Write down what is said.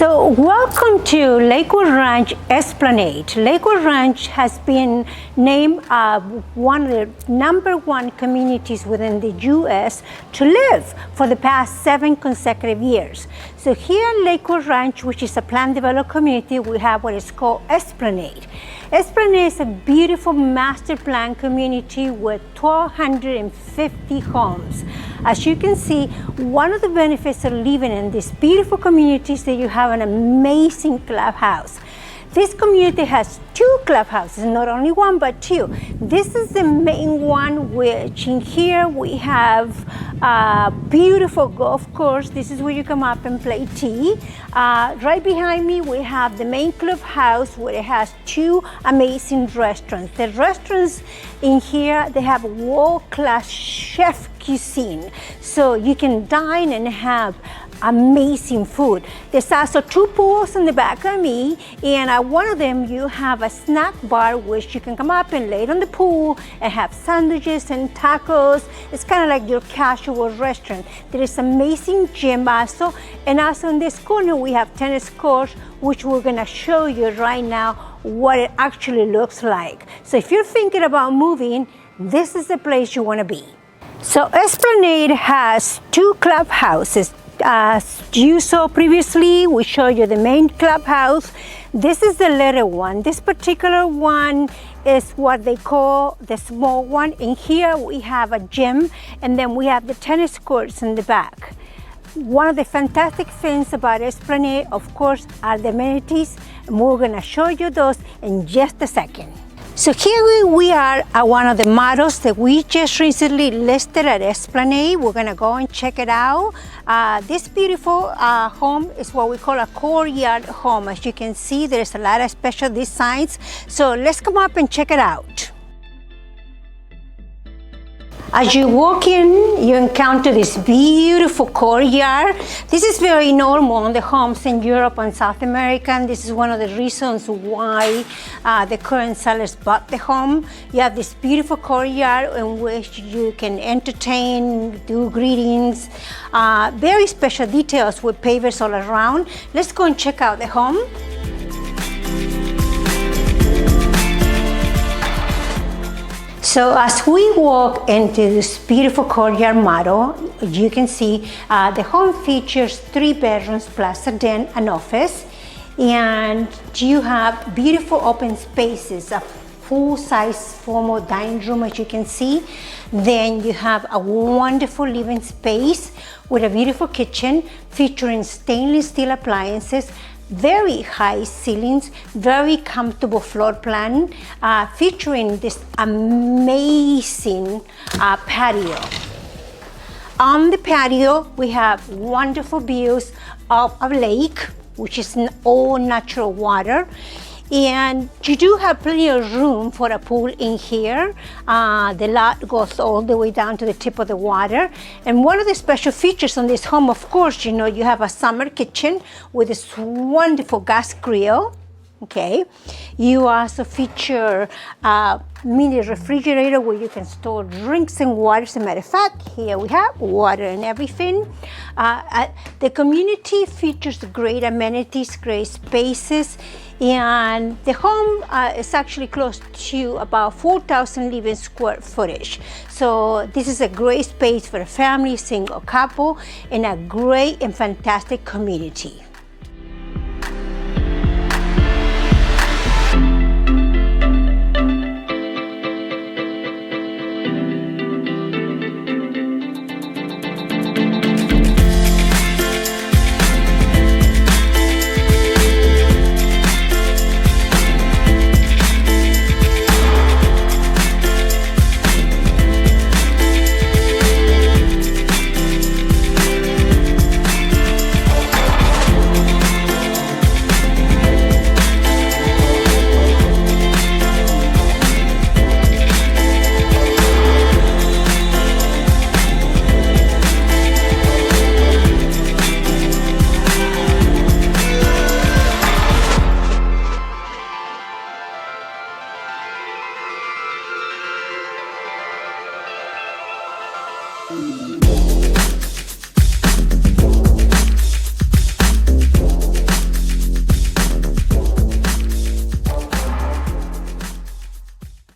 So welcome to Lakewood Ranch Esplanade. Lakewood Ranch has been named one of the #1 communities within the U.S. to live for the past 7 consecutive years. So here in Lakewood Ranch, which is a planned developed community, we have what is called Esplanade. Esplanade is a beautiful master plan community with 1,250 homes. As you can see, one of the benefits of living in this beautiful community is that you have an amazing clubhouse. This community has 2 clubhouses, not only 1, but 2. This is the main one, which in here we have a beautiful golf course. This is where you come up and play tee. Right behind me, we have the main clubhouse where it has 2 amazing restaurants. The restaurants in here, they have world-class chef cuisine. So you can dine and have amazing food. There's also 2 pools in the back of me, and at one of them you have a snack bar which you can come up and lay on the pool and have sandwiches and tacos. It's kind of like your casual restaurant. There is amazing gym also, and also in this corner we have tennis courts, which we're going to show you right now what it actually looks like. So if you're thinking about moving, this is the place you want to be. So Esplanade has 2 clubhouses. As you saw previously, we showed you the main clubhouse. This is the little one. This particular one is what they call the small one. In here we have a gym, and then we have the tennis courts in the back. One of the fantastic things about Esplanade, of course, are the amenities, and we're going to show you those in just a second. So here we are at one of the models that we just recently listed at Esplanade. We're gonna go and check it out. This beautiful home is what we call a courtyard home. As you can see, there's a lot of special designs. So let's come up and check it out. As you walk in, you encounter this beautiful courtyard. This is very normal in the homes in Europe and South America, and this is one of the reasons why the current sellers bought the home. You have this beautiful courtyard in which you can entertain, do greetings, very special details with pavers all around. Let's go and check out the home. So as we walk into this beautiful courtyard model, you can see the home features 3 bedrooms plus a den and office, and you have beautiful open spaces, a full-size formal dining room, as you can see. Then you have a wonderful living space with a beautiful kitchen featuring stainless steel appliances, very high ceilings, very comfortable floor plan, featuring this amazing patio. On the patio, we have wonderful views of a lake, which is all natural water. And you do have plenty of room for a pool in here. The lot goes all the way down to the tip of the water. And one of the special features on this home, of course, you have a summer kitchen with this wonderful gas grill. Okay, you also feature a mini refrigerator where you can store drinks and water. As a matter of fact, here we have water and everything. The community features great amenities, great spaces, and the home is actually close to about 4,000 living square footage. So this is a great space for a family, single couple, and a great and fantastic community.